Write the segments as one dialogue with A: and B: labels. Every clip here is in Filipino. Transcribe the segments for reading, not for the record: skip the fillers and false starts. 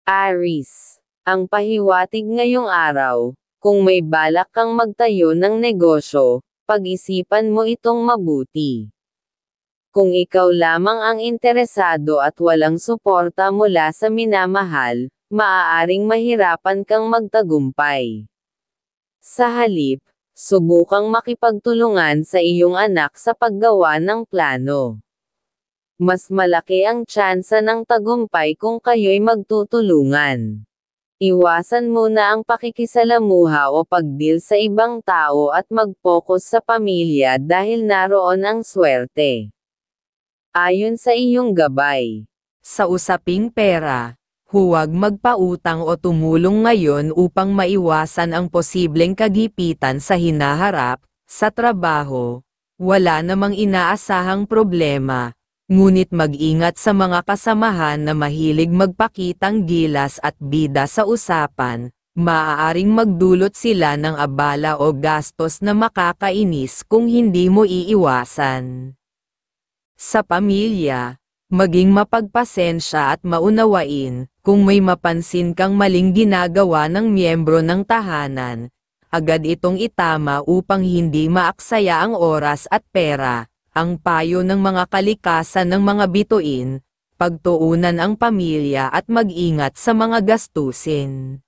A: Aries, ang pahiwatig ngayong araw, kung may balak kang magtayo ng negosyo, pag-isipan mo itong mabuti. Kung ikaw lamang ang interesado at walang suporta mula sa minamahal, maaaring mahirapan kang magtagumpay. Sa halip, subukang makipagtulungan sa iyong anak sa paggawa ng plano. Mas malaki ang tsansa ng tagumpay kung kayo'y magtutulungan. Iwasan muna ang pakikisalamuha o pagdeal sa ibang tao at mag-focus sa pamilya dahil naroon ang swerte. Ayon sa iyong gabay.
B: Sa usaping pera, huwag magpautang o tumulong ngayon upang maiwasan ang posibleng kagipitan sa hinaharap. Sa trabaho, wala namang inaasahang problema. Ngunit mag-ingat sa mga kasamahan na mahilig magpakitang gilas at bida sa usapan, maaaring magdulot sila ng abala o gastos na makakainis kung hindi mo iiwasan. Sa pamilya, maging mapagpasensya at maunawain, kung may mapansin kang maling ginagawa ng miyembro ng tahanan, agad itong itama upang hindi maaksaya ang oras at pera. Ang payo ng mga kalikasan ng mga bituin, pagtuunan ang pamilya at mag-ingat sa mga gastusin.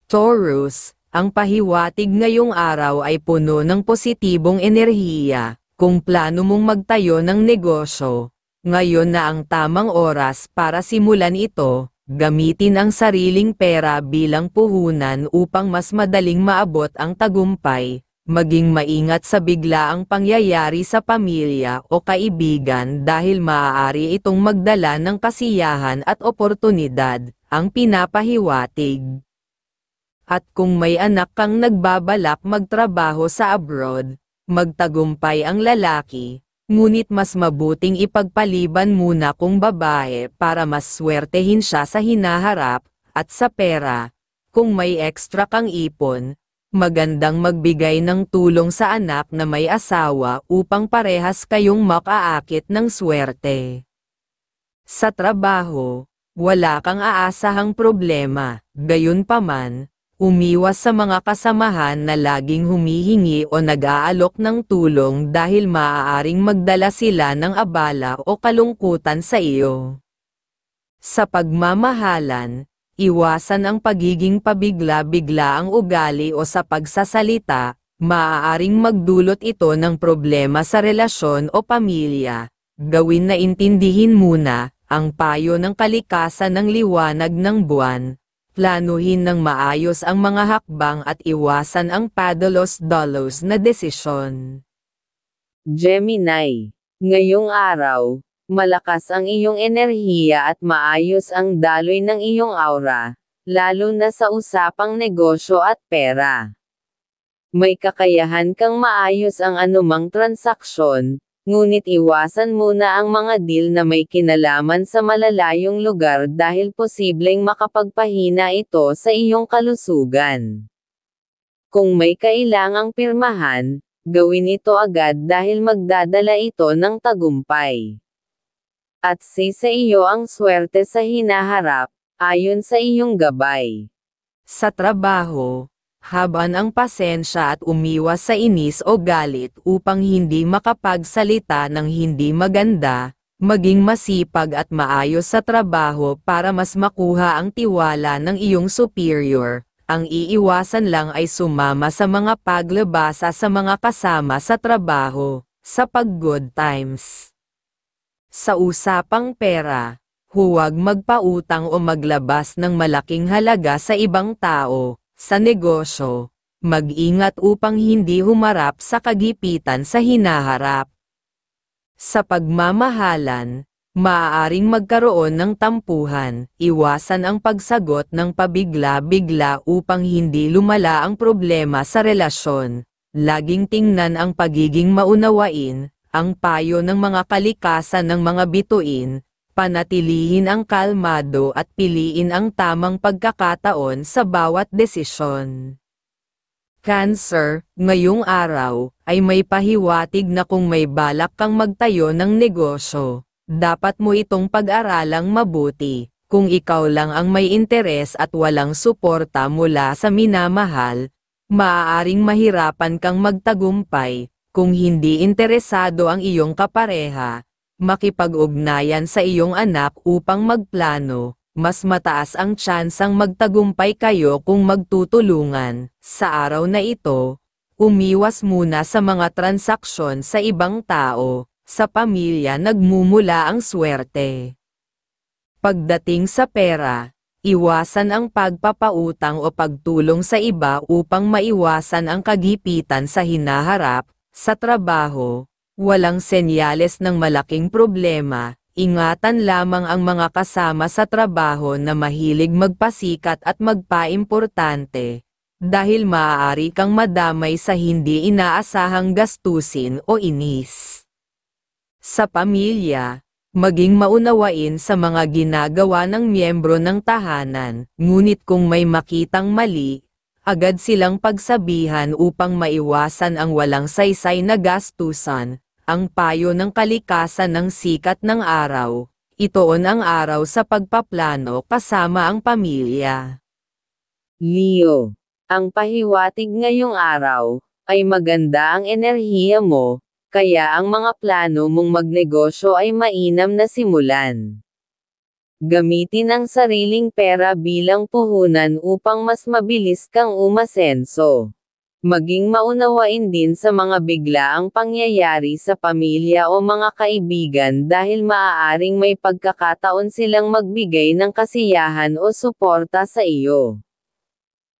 B: Taurus, ang pahiwatig ngayong araw ay puno ng positibong enerhiya. Kung plano mong magtayo ng negosyo, ngayon na ang tamang oras para simulan ito. Gamitin ang sariling pera bilang puhunan upang mas madaling maabot ang tagumpay. Maging maingat sa biglaang pangyayari sa pamilya o kaibigan dahil maaari itong magdala ng kasiyahan at oportunidad, ang pinapahiwatig. At kung may anak kang nagbabalak magtrabaho sa abroad, magtagumpay ang lalaki, ngunit mas mabuting ipagpaliban muna kung babae para mas swertehin siya sa hinaharap, at sa pera. Kung may extra kang ipon, magandang magbigay ng tulong sa anak na may asawa upang parehas kayong makaakit ng swerte. Sa trabaho, wala kang aasahang problema, gayunpaman, umiwas sa mga kasamahan na laging humihingi o nag-aalok ng tulong dahil maaaring magdala sila ng abala o kalungkutan sa iyo. Sa pagmamahalan, iwasan ang pagiging pabigla-bigla ang ugali o sa pagsasalita, maaaring magdulot ito ng problema sa relasyon o pamilya. Gawin na intindihin muna, ang payo ng kalikasan ng liwanag ng buwan. Planuhin ng maayos ang mga hakbang at iwasan ang padalos-dalos na desisyon.
A: Gemini, ngayong araw, malakas ang iyong enerhiya at maayos ang daloy ng iyong aura, lalo na sa usapang negosyo at pera. May kakayahan kang maayos ang anumang transaksyon, ngunit iwasan muna ang mga deal na may kinalaman sa malalayong lugar dahil posibleng makapagpahina ito sa iyong kalusugan. Kung may kailangang pirmahan, gawin ito agad dahil magdadala ito ng tagumpay. At sa iyo ang swerte sa hinaharap, ayon sa iyong gabay.
B: Sa trabaho, habaan ang pasensya at umiwas sa inis o galit upang hindi makapagsalita ng hindi maganda, maging masipag at maayos sa trabaho para mas makuha ang tiwala ng iyong superior. Ang iiwasan lang ay sumama sa mga paglabasa sa mga kasama sa trabaho, sa pag-good times. Sa usapang pera, huwag magpautang o maglabas ng malaking halaga sa ibang tao. Sa negosyo, mag-ingat upang hindi humarap sa kagipitan sa hinaharap. Sa pagmamahalan, maaaring magkaroon ng tampuhan. Iwasan ang pagsagot ng pabigla-bigla upang hindi lumala ang problema sa relasyon. Laging tingnan ang pagiging maunawain. Ang payo ng mga kalikasan ng mga bituin, panatilihin ang kalmado at piliin ang tamang pagkakataon sa bawat desisyon. Cancer, ngayong araw, ay may pahiwatig na kung may balak kang magtayo ng negosyo, dapat mo itong pag-aralang mabuti. Kung ikaw lang ang may interes at walang suporta mula sa minamahal, maaaring mahirapan kang magtagumpay. Kung hindi interesado ang iyong kapareha, makipag-ugnayan sa iyong anak upang magplano, mas mataas ang tsansang magtagumpay kayo kung magtutulungan. Sa araw na ito, umiwas muna sa mga transaksyon sa ibang tao. Sa pamilya nagmumula ang swerte. Pagdating sa pera, iwasan ang pagpapautang o pagtulong sa iba upang maiwasan ang kagipitan sa hinaharap. Sa trabaho, walang senyales ng malaking problema. Ingatan lamang ang mga kasama sa trabaho na mahilig magpasikat at magpaimportante, dahil maaari kang madamay sa hindi inaasahang gastusin o inis. Sa pamilya, maging maunawain sa mga ginagawa ng miyembro ng tahanan, ngunit kung may makitang mali, agad silang pagsabihan upang maiwasan ang walang saysay na gastusan. Ang payo ng kalikasan ng sikat ng araw, itoon ang araw sa pagpaplano kasama ang pamilya.
A: Leo, ang pahiwatig ngayong araw, ay maganda ang enerhiya mo, kaya ang mga plano mong magnegosyo ay mainam na simulan. Gamitin ang sariling pera bilang puhunan upang mas mabilis kang umasenso. Maging maunawain din sa mga biglaang pangyayari sa pamilya o mga kaibigan dahil maaaring may pagkakataon silang magbigay ng kasiyahan o suporta sa iyo.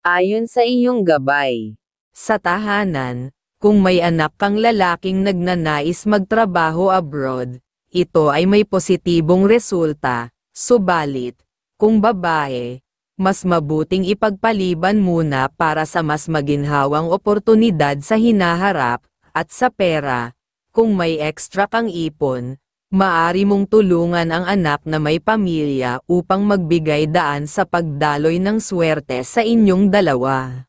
A: Ayon sa iyong gabay.
B: Sa tahanan, kung may anak kang lalaking nagnanais magtrabaho abroad, ito ay may positibong resulta. Subalit, kung babae, mas mabuting ipagpaliban muna para sa mas maginhawang oportunidad sa hinaharap. At sa pera, kung may extra kang ipon, maaari mong tulungan ang anak na may pamilya upang magbigay daan sa pagdaloy ng swerte sa inyong dalawa.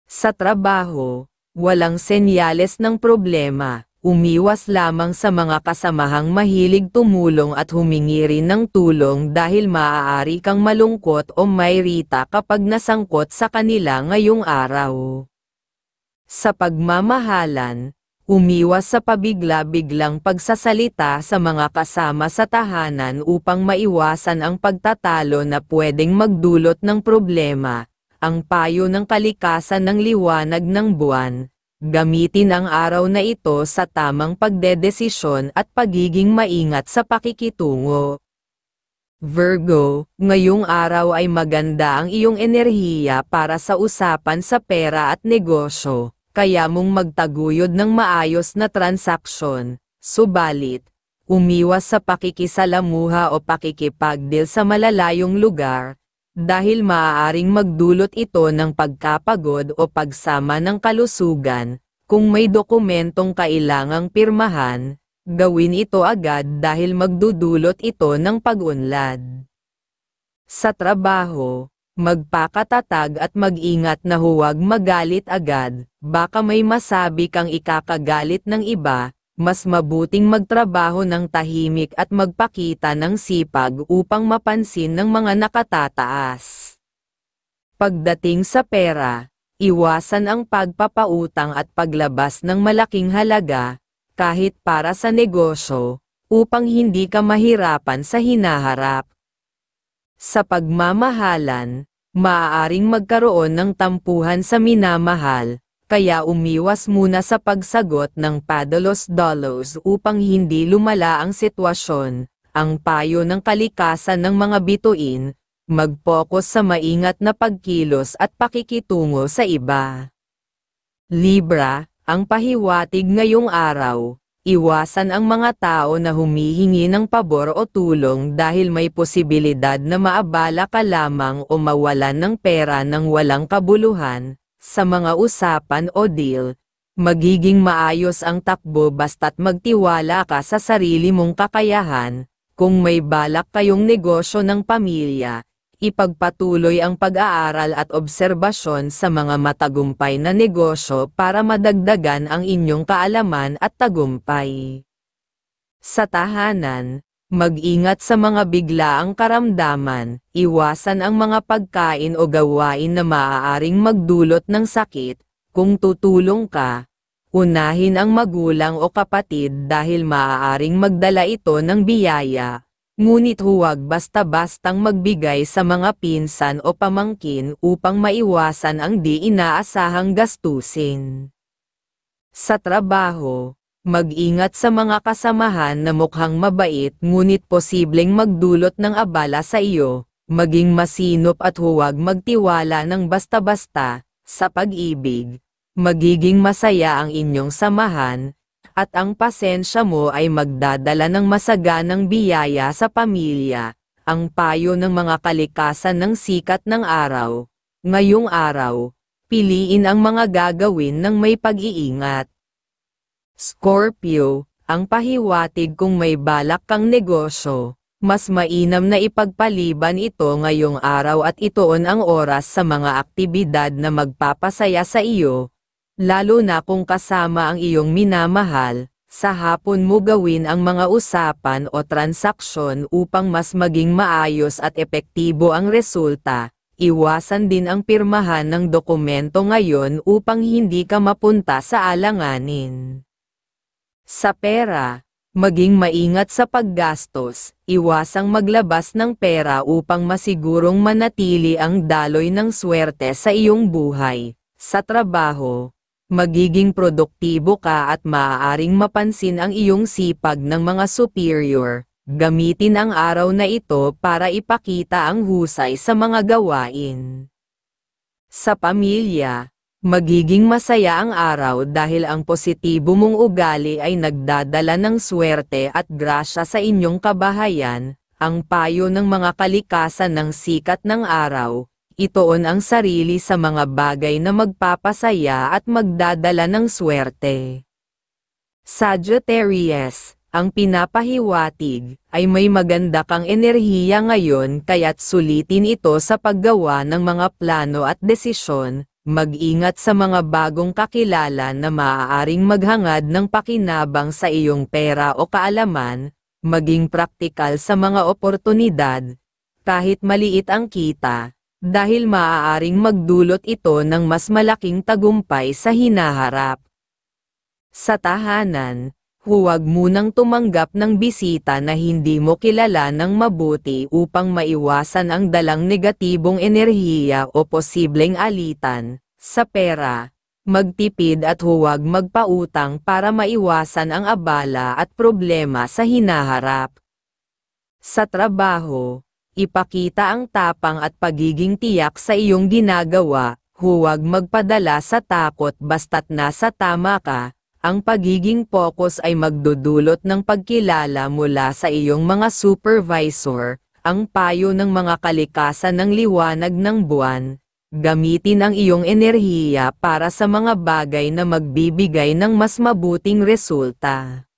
B: Sa trabaho, walang senyales ng problema. Umiwas lamang sa mga kasamahang mahilig tumulong at humingi rin ng tulong dahil maaari kang malungkot o mairita kapag nasangkot sa kanila ngayong araw. Sa pagmamahalan, umiwas sa pabigla-biglang pagsasalita sa mga kasama sa tahanan upang maiwasan ang pagtatalo na pwedeng magdulot ng problema. Ang payo ng kalikasan ng liwanag ng buwan, gamitin ang araw na ito sa tamang pagdedesisyon at pagiging maingat sa pakikitungo. Virgo, ngayong araw ay maganda ang iyong enerhiya para sa usapan sa pera at negosyo, kaya mong magtaguyod ng maayos na transaksyon. Subalit, umiwas sa pakikisalamuha o pakikipagdeal sa malalayong lugar, dahil maaaring magdulot ito ng pagkapagod o pagsama ng kalusugan. Kung may dokumentong kailangang pirmahan, gawin ito agad dahil magdudulot ito ng pag-unlad. Sa trabaho, magpakatatag at mag-ingat na huwag magalit agad, baka may masabi kang ikakagalit ng iba. Mas mabuting magtrabaho ng tahimik at magpakita ng sipag upang mapansin ng mga nakatataas. Pagdating sa pera, iwasan ang pagpapautang at paglabas ng malaking halaga, kahit para sa negosyo, upang hindi ka mahirapan sa hinaharap. Sa pagmamahalan, maaaring magkaroon ng tampuhan sa minamahal, kaya umiwas muna sa pagsagot ng padalos-dalos upang hindi lumala ang sitwasyon. Ang payo ng kalikasan ng mga bituin, mag-focus sa maingat na pagkilos at pakikitungo sa iba. Libra, ang pahiwatig ngayong araw, iwasan ang mga tao na humihingi ng pabor o tulong dahil may posibilidad na maabala ka lamang o mawalan ng pera ng walang kabuluhan. Sa mga usapan o deal, magiging maayos ang takbo basta't magtiwala ka sa sarili mong kakayahan. Kung may balak kayong negosyo ng pamilya, ipagpatuloy ang pag-aaral at obserbasyon sa mga matagumpay na negosyo para madagdagan ang inyong kaalaman at tagumpay. Sa tahanan, Mag-ingat sa mga biglaang karamdaman, iwasan ang mga pagkain o gawain na maaaring magdulot ng sakit. Kung tutulong ka, unahin ang magulang o kapatid dahil maaaring magdala ito ng biyaya. Ngunit huwag basta-bastang magbigay sa mga pinsan o pamangkin upang maiwasan ang di inaasahang gastusin. Sa trabaho, mag-ingat sa mga kasamahan na mukhang mabait ngunit posibleng magdulot ng abala sa iyo. Maging masinop at huwag magtiwala ng basta-basta. Sa pag-ibig, magiging masaya ang inyong samahan, at ang pasensya mo ay magdadala ng masaganang biyaya sa pamilya. Ang payo ng mga kalikasan ng sikat ng araw. Ngayong araw, piliin ang mga gagawin ng may pag-iingat. Scorpio, ang pahiwatig kung may balak kang negosyo, mas mainam na ipagpaliban ito ngayong araw at ituon ang oras sa mga aktibidad na magpapasaya sa iyo. Lalo na kung kasama ang iyong minamahal, sa hapon mo gawin ang mga usapan o transaksyon upang mas maging maayos at epektibo ang resulta. Iwasan din ang pirmahan ng dokumento ngayon upang hindi ka mapunta sa alanganin. Sa pera, maging maingat sa paggastos, iwasang maglabas ng pera upang masigurong manatili ang daloy ng swerte sa iyong buhay. Sa trabaho, magiging produktibo ka at maaaring mapansin ang iyong sipag ng mga superior. Gamitin ang araw na ito para ipakita ang husay sa mga gawain. Sa pamilya, magiging masaya ang araw dahil ang positibo mong ugali ay nagdadala ng swerte at grasya sa inyong kabahayan. Ang payo ng mga kalikasan ng sikat ng araw, ituon ang sarili sa mga bagay na magpapasaya at magdadala ng swerte. Sagittarius, ang pinapahiwatig, ay may maganda kang enerhiya ngayon kaya't sulitin ito sa paggawa ng mga plano at desisyon. Mag-ingat sa mga bagong kakilala na maaaring maghangad ng pakinabang sa iyong pera o kaalaman, maging praktikal sa mga oportunidad, kahit maliit ang kita. Dahil maaaring magdulot ito ng mas malaking tagumpay sa hinaharap. Sa tahanan, huwag munang tumanggap ng bisita na hindi mo kilala ng mabuti upang maiwasan ang dalang negatibong enerhiya o posibleng alitan. Sa pera, magtipid at huwag magpautang para maiwasan ang abala at problema sa hinaharap. Sa trabaho, ipakita ang tapang at pagiging tiyak sa iyong ginagawa, huwag magpadala sa takot basta't nasa tama ka. Ang pagiging focus ay magdudulot ng pagkilala mula sa iyong mga supervisor. Ang payo ng mga kalikasan ng liwanag ng buwan, gamitin ang iyong enerhiya para sa mga bagay na magbibigay ng mas mabuting resulta.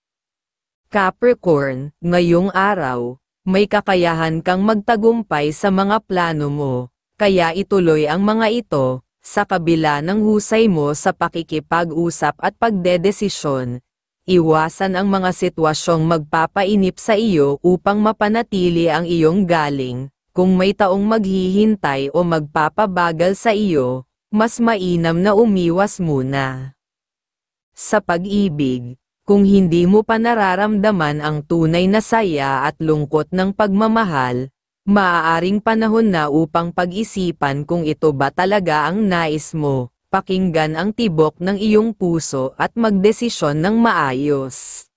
B: Capricorn, ngayong araw, may kakayahan kang magtagumpay sa mga plano mo, kaya ituloy ang mga ito, sa kabila ng husay mo sa pakikipag-usap at pagdedesisyon. Iwasan ang mga sitwasyong magpapainip sa iyo upang mapanatili ang iyong galing. Kung may taong maghihintay o magpapabagal sa iyo, mas mainam na umiwas muna. Sa pag-ibig, kung hindi mo pa nararamdaman ang tunay na saya at lungkot ng pagmamahal, maaaring panahon na upang pag-isipan kung ito ba talaga ang nais mo. Pakinggan ang tibok ng iyong puso at magdesisyon ng maayos.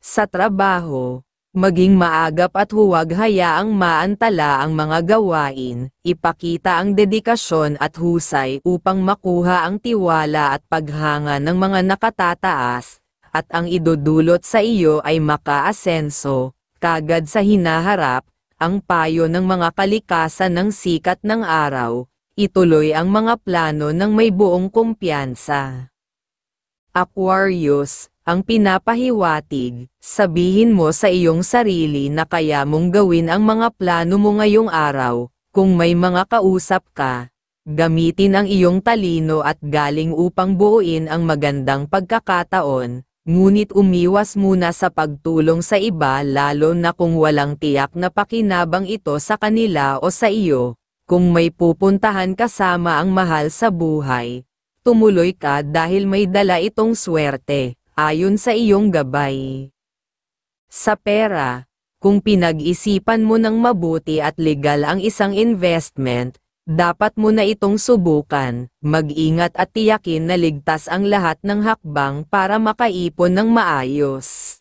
B: Sa trabaho, maging maagap at huwag hayaang maantala ang mga gawain. Ipakita ang dedikasyon at husay upang makuha ang tiwala at paghanga ng mga nakatataas. At ang idudulot sa iyo ay makaasenso, kagad sa hinaharap. Ang payo ng mga kalikasan ng sikat ng araw, ituloy ang mga plano ng may buong kumpiyansa. Aquarius, ang pinapahiwatig, sabihin mo sa iyong sarili na kaya mong gawin ang mga plano mo ngayong araw. Kung may mga kausap ka, gamitin ang iyong talino at galing upang buuin ang magandang pagkakataon. Ngunit umiwas muna sa pagtulong sa iba lalo na kung walang tiyak na pakinabang ito sa kanila o sa iyo. Kung may pupuntahan kasama ang mahal sa buhay, tumuloy ka dahil may dala itong swerte, ayon sa iyong gabay. Sa pera, kung pinag-isipan mo ng mabuti at legal ang isang investment, dapat mo na itong subukan, mag-ingat at tiyakin na ligtas ang lahat ng hakbang para makaipon ng maayos.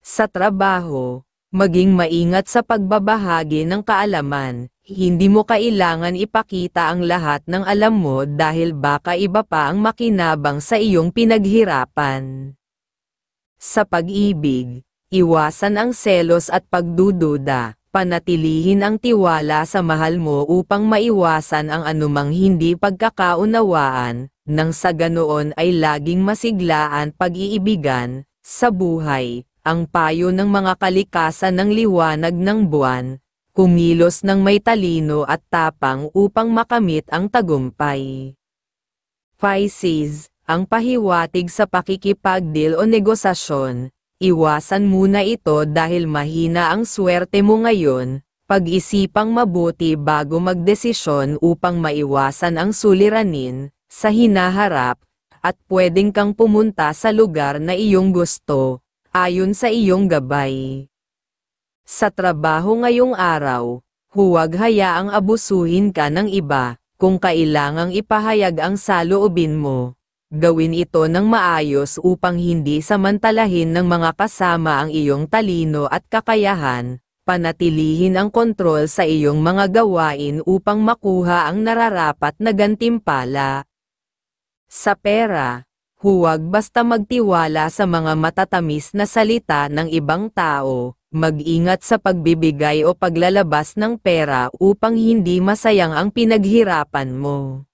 B: Sa trabaho, maging maingat sa pagbabahagi ng kaalaman, hindi mo kailangan ipakita ang lahat ng alam mo dahil baka iba pa ang makinabang sa iyong pinaghirapan. Sa pag-ibig, iwasan ang selos at pagdududa. Panatilihin ang tiwala sa mahal mo upang maiwasan ang anumang hindi pagkakaunawaan, nang sa ganoon ay laging masiglaan pag-iibigan. Sa buhay, ang payo ng mga kalikasan ng liwanag ng buwan, kumilos ng may talino at tapang upang makamit ang tagumpay. Pisces, ang pahiwatig sa pakikipagdeal o negosasyon. Iwasan muna ito dahil mahina ang swerte mo ngayon, pag-isipang mabuti bago magdesisyon upang maiwasan ang suliranin, sa hinaharap, at pwedeng kang pumunta sa lugar na iyong gusto, ayon sa iyong gabay. Sa trabaho ngayong araw, huwag hayaang abusuhin ka ng iba, kung kailangang ipahayag ang saloobin mo. Gawin ito ng maayos upang hindi samantalahin ng mga kasama ang iyong talino at kakayahan, panatilihin ang kontrol sa iyong mga gawain upang makuha ang nararapat na gantimpala. Sa pera, huwag basta magtiwala sa mga matatamis na salita ng ibang tao, mag-ingat sa pagbibigay o paglalabas ng pera upang hindi masayang ang pinaghirapan mo.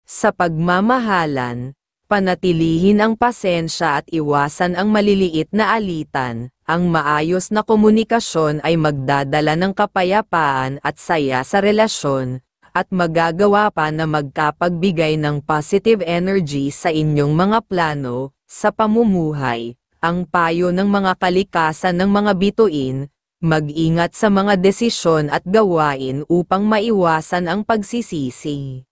B: Sa pagmamahalan, panatilihin ang pasensya at iwasan ang maliliit na alitan. Ang maayos na komunikasyon ay magdadala ng kapayapaan at saya sa relasyon, at magagawa pa na magkapagbigay ng positive energy sa inyong mga plano. Sa pamumuhay, ang payo ng mga kalikasan ng mga bituin, mag-ingat sa mga desisyon at gawain upang maiwasan ang pagsisisi.